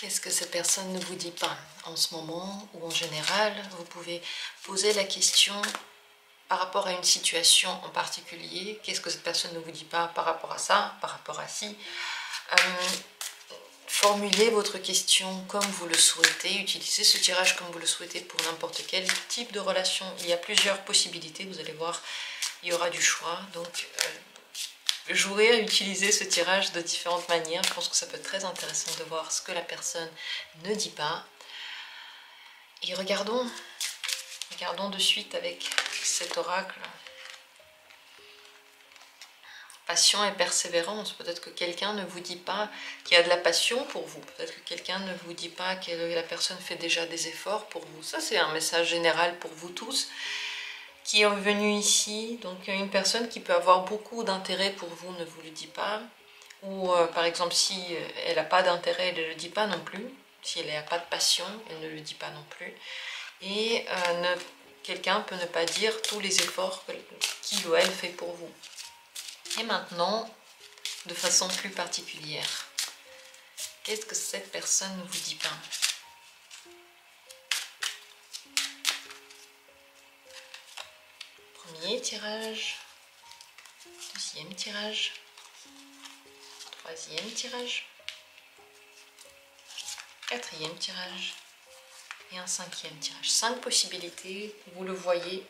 Qu'est-ce que cette personne ne vous dit pas en ce moment ou en général? Vous pouvez poser la question par rapport à une situation en particulier. Qu'est-ce que cette personne ne vous dit pas par rapport à ça, par rapport à ci? Formulez votre question comme vous le souhaitez. Utilisez ce tirage comme vous le souhaitez pour n'importe quel type de relation. Il y a plusieurs possibilités, vous allez voir, il y aura du choix. Donc, jouez à utiliser ce tirage de différentes manières. Je pense que ça peut être très intéressant de voir ce que la personne ne dit pas. Et regardons de suite avec cet oracle. Passion et persévérance. Peut-être que quelqu'un ne vous dit pas qu'il y a de la passion pour vous. Peut-être que quelqu'un ne vous dit pas que la personne fait déjà des efforts pour vous. Ça, c'est un message général pour vous tous qui est venu ici. Donc, une personne qui peut avoir beaucoup d'intérêt pour vous ne vous le dit pas. Ou, par exemple, si elle n'a pas d'intérêt, elle ne le dit pas non plus. Si elle n'a pas de passion, elle ne le dit pas non plus. Et quelqu'un peut ne pas dire tous les efforts qu'il ou elle fait pour vous. Et maintenant, de façon plus particulière, qu'est-ce que cette personne ne vous dit pas? Premier tirage, deuxième tirage, troisième tirage, quatrième tirage et un cinquième tirage. 5 possibilités, vous le voyez.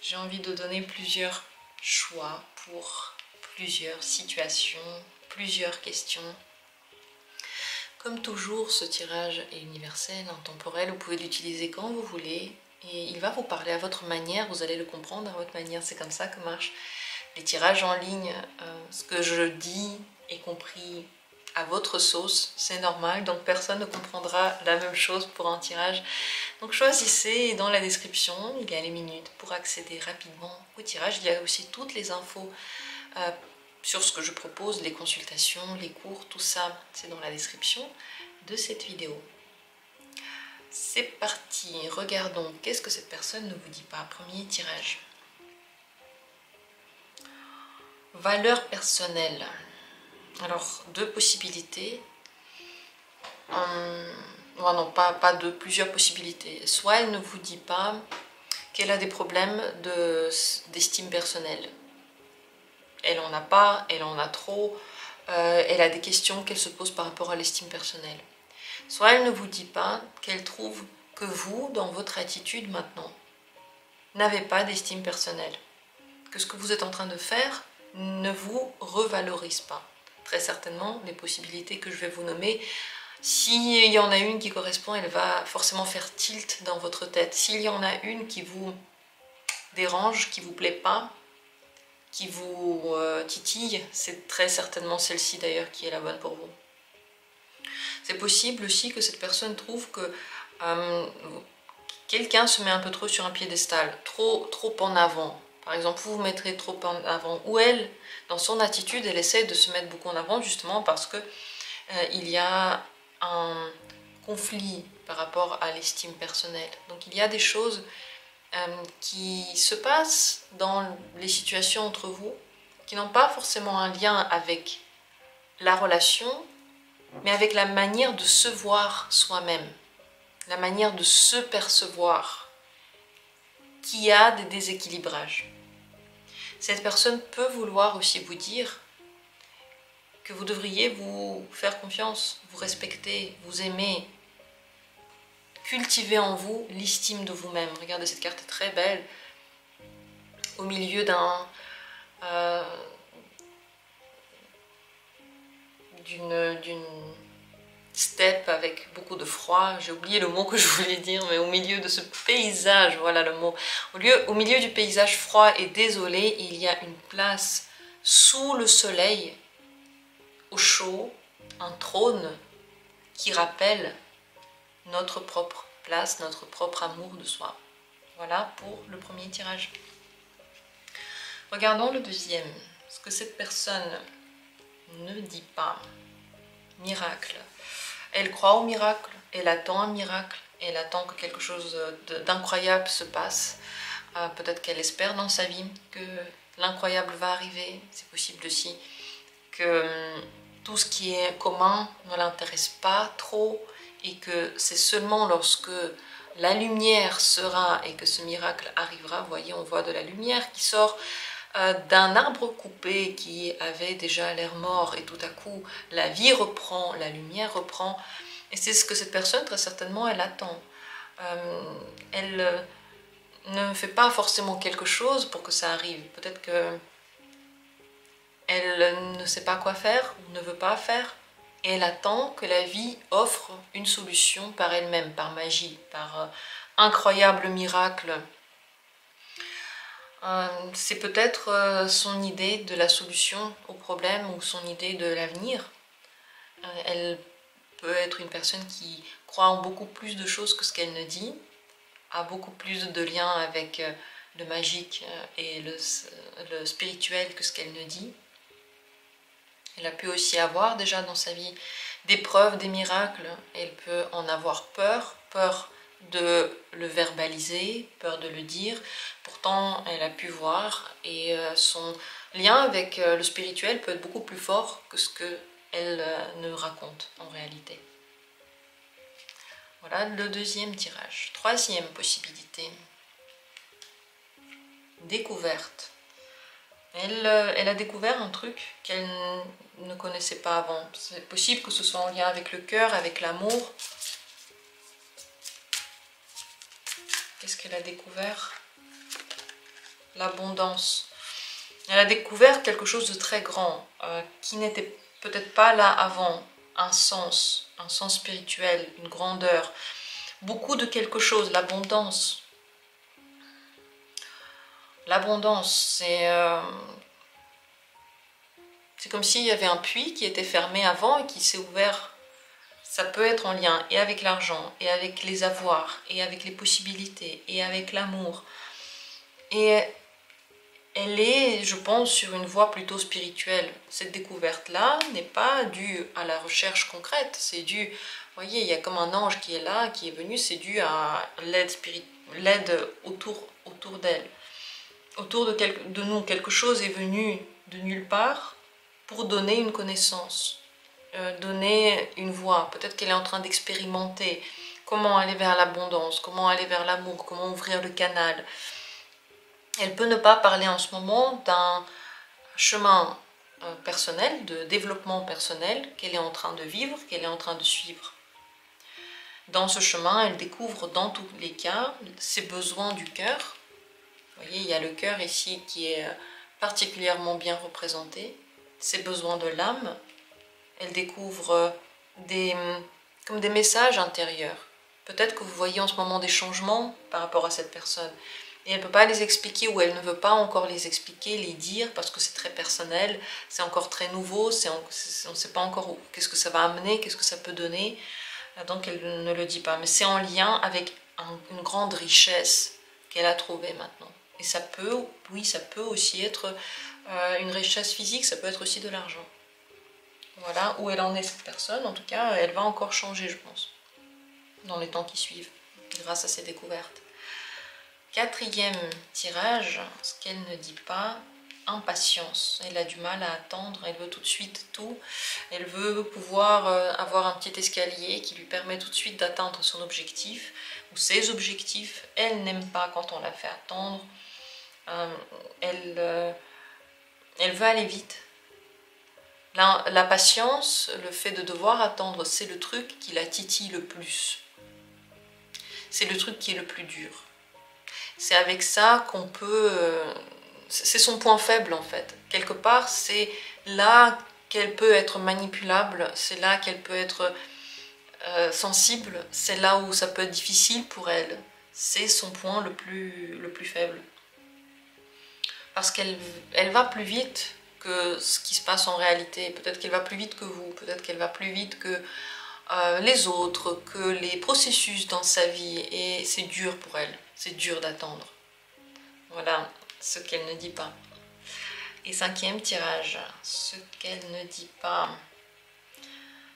J'ai envie de donner plusieurs choix pour plusieurs situations, plusieurs questions. Comme toujours, ce tirage est universel, intemporel, vous pouvez l'utiliser quand vous voulez et il va vous parler à votre manière, vous allez le comprendre à votre manière, c'est comme ça que marchent les tirages en ligne. Ce que je dis est compris à votre sauce, c'est normal, donc personne ne comprendra la même chose pour un tirage. Donc choisissez, et dans la description, il y a les minutes pour accéder rapidement au tirage. Il y a aussi toutes les infos sur ce que je propose, les consultations, les cours, tout ça, c'est dans la description de cette vidéo. C'est parti, regardons, qu'est-ce que cette personne ne vous dit pas? Premier tirage. Valeur personnelle. Alors, 2 possibilités. Non, pas deux, plusieurs possibilités. Soit elle ne vous dit pas qu'elle a des problèmes d'estime personnelle. Elle en a pas, elle en a trop, elle a des questions qu'elle se pose par rapport à l'estime personnelle. Soit elle ne vous dit pas qu'elle trouve que vous, dans votre attitude maintenant, n'avez pas d'estime personnelle. Que ce que vous êtes en train de faire ne vous revalorise pas. Très certainement, les possibilités que je vais vous nommer, s'il y en a une qui correspond, elle va forcément faire tilt dans votre tête. S'il y en a une qui vous dérange, qui ne vous plaît pas, qui vous titille, c'est très certainement celle-ci d'ailleurs qui est la bonne pour vous. C'est possible aussi que cette personne trouve que quelqu'un se met un peu trop sur un piédestal, trop en avant. Par exemple, vous vous mettrez trop en avant, ou elle, dans son attitude, elle essaie de se mettre beaucoup en avant justement parce que il y a un conflit par rapport à l'estime personnelle. Donc il y a des choses qui se passent dans les situations entre vous, qui n'ont pas forcément un lien avec la relation, mais avec la manière de se voir soi-même, la manière de se percevoir, qui a des déséquilibrages. Cette personne peut vouloir aussi vous dire que vous devriez vous faire confiance, vous respecter, vous aimer, cultiver en vous l'estime de vous-même. Regardez, cette carte est très belle. Au milieu d'une steppe avec beaucoup de froid, j'ai oublié le mot que je voulais dire, mais au milieu de ce paysage, voilà le mot, au milieu du paysage froid et désolé, il y a une place sous le soleil, au chaud, un trône qui rappelle notre propre place, notre propre amour de soi. Voilà pour le premier tirage. Regardons le deuxième. Ce que cette personne ne dit pas. Miracle. Elle croit au miracle, elle attend un miracle, elle attend que quelque chose d'incroyable se passe. Peut-être qu'elle espère dans sa vie que l'incroyable va arriver. C'est possible aussi que tout ce qui est commun ne l'intéresse pas trop et que c'est seulement lorsque la lumière sera et que ce miracle arrivera, vous voyez, on voit de la lumière qui sort d'un arbre coupé qui avait déjà l'air mort et tout à coup la vie reprend, la lumière reprend, et c'est ce que cette personne très certainement elle attend. Elle ne fait pas forcément quelque chose pour que ça arrive, peut-être que elle ne sait pas quoi faire ou ne veut pas faire, et elle attend que la vie offre une solution par elle-même, par magie, par incroyable miracle. C'est peut-être son idée de la solution au problème ou son idée de l'avenir. Elle peut être une personne qui croit en beaucoup plus de choses que ce qu'elle ne dit, a beaucoup plus de liens avec le magique et le spirituel que ce qu'elle ne dit. Elle a pu aussi avoir déjà dans sa vie des preuves, des miracles. Elle peut en avoir peur, peur de le verbaliser, peur de le dire. Pourtant, elle a pu voir et son lien avec le spirituel peut être beaucoup plus fort que ce qu'elle ne raconte en réalité. Voilà le deuxième tirage. Troisième possibilité. Découverte. Elle a découvert un truc qu'elle ne connaissait pas avant. C'est possible que ce soit en lien avec le cœur, avec l'amour. Qu'est-ce qu'elle a découvert? L'abondance. Elle a découvert quelque chose de très grand, qui n'était peut-être pas là avant. Un sens spirituel, une grandeur. Beaucoup de quelque chose, l'abondance. L'abondance, c'est comme s'il y avait un puits qui était fermé avant et qui s'est ouvert. Ça peut être en lien et avec l'argent, et avec les avoirs, et avec les possibilités, et avec l'amour. Et elle est, je pense, sur une voie plutôt spirituelle. Cette découverte-là n'est pas due à la recherche concrète, c'est dû, vous voyez, il y a comme un ange qui est là, qui est venu, c'est dû à l'aide autour d'elle. Autour de nous, quelque chose est venu de nulle part pour donner une connaissance, donner une voie. Peut-être qu'elle est en train d'expérimenter comment aller vers l'abondance, comment aller vers l'amour, comment ouvrir le canal. Elle peut ne pas parler en ce moment d'un chemin personnel, de développement personnel qu'elle est en train de vivre, qu'elle est en train de suivre. Dans ce chemin, elle découvre dans tous les cas ses besoins du cœur. Vous voyez, il y a le cœur ici qui est particulièrement bien représenté, ses besoins de l'âme. Elle découvre comme des messages intérieurs. Peut-être que vous voyez en ce moment des changements par rapport à cette personne. Et elle ne peut pas les expliquer ou elle ne veut pas encore les expliquer, les dire, parce que c'est très personnel, c'est encore très nouveau, on ne sait pas encore qu'est-ce que ça va amener, qu'est-ce que ça peut donner. Donc elle ne le dit pas. Mais c'est en lien avec une grande richesse qu'elle a trouvée maintenant. Et ça peut, oui, ça peut aussi être une richesse physique, ça peut être aussi de l'argent. Voilà où elle en est cette personne. En tout cas, elle va encore changer, je pense, dans les temps qui suivent, grâce à ces découvertes. Quatrième tirage, ce qu'elle ne dit pas, impatience. Elle a du mal à attendre, elle veut tout de suite tout. Elle veut pouvoir avoir un petit escalier qui lui permet tout de suite d'atteindre son objectif ou ses objectifs. Elle n'aime pas quand on la fait attendre. Elle veut aller vite. La patience, le fait de devoir attendre, c'est le truc qui la titille le plus. C'est le truc qui est le plus dur. C'est avec ça qu'on peut... c'est son point faible en fait. Quelque part, c'est là qu'elle peut être manipulable, c'est là qu'elle peut être sensible, c'est là où ça peut être difficile pour elle. C'est son point le plus faible. Parce qu'elle va plus vite que ce qui se passe en réalité. Peut-être qu'elle va plus vite que vous, peut-être qu'elle va plus vite que les autres, que les processus dans sa vie. Et c'est dur pour elle, c'est dur d'attendre. Voilà ce qu'elle ne dit pas. Et cinquième tirage, ce qu'elle ne dit pas.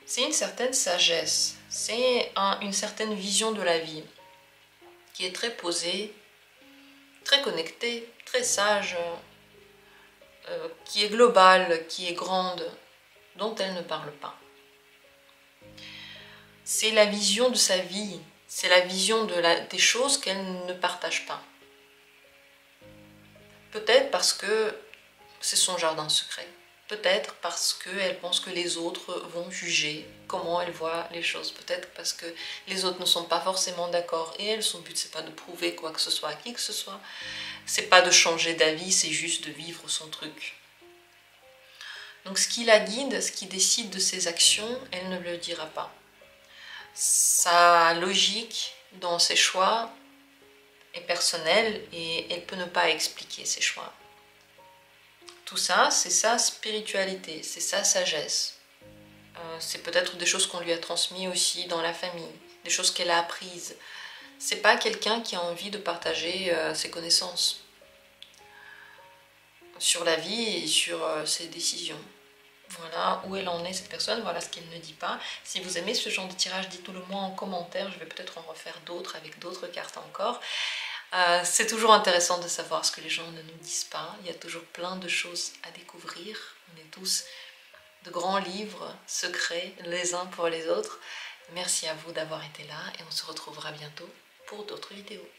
C'est une certaine sagesse, c'est une certaine vision de la vie qui est très posée, très connectée, très sage, qui est globale, qui est grande, dont elle ne parle pas. c'est la vision de sa vie, c'est la vision des choses qu'elle ne partage pas. Peut-être parce que c'est son jardin secret. Peut-être parce qu'elle pense que les autres vont juger comment elle voit les choses. Peut-être parce que les autres ne sont pas forcément d'accord et elle, son but c'est pas de prouver quoi que ce soit à qui que ce soit. C'est pas de changer d'avis, c'est juste de vivre son truc. Donc ce qui la guide, ce qui décide de ses actions, elle ne le dira pas. Sa logique dans ses choix est personnelle et elle peut ne pas expliquer ses choix. Tout ça, c'est sa spiritualité, c'est sa sagesse. C'est peut-être des choses qu'on lui a transmises aussi dans la famille, des choses qu'elle a apprises. C'est pas quelqu'un qui a envie de partager ses connaissances sur la vie et sur ses décisions. Voilà où elle en est cette personne, voilà ce qu'elle ne dit pas. Si vous aimez ce genre de tirage, dites-le moi en commentaire, je vais peut-être en refaire d'autres avec d'autres cartes encore. C'est toujours intéressant de savoir ce que les gens ne nous disent pas, il y a toujours plein de choses à découvrir, on est tous de grands livres secrets les uns pour les autres. Merci à vous d'avoir été là et on se retrouvera bientôt pour d'autres vidéos.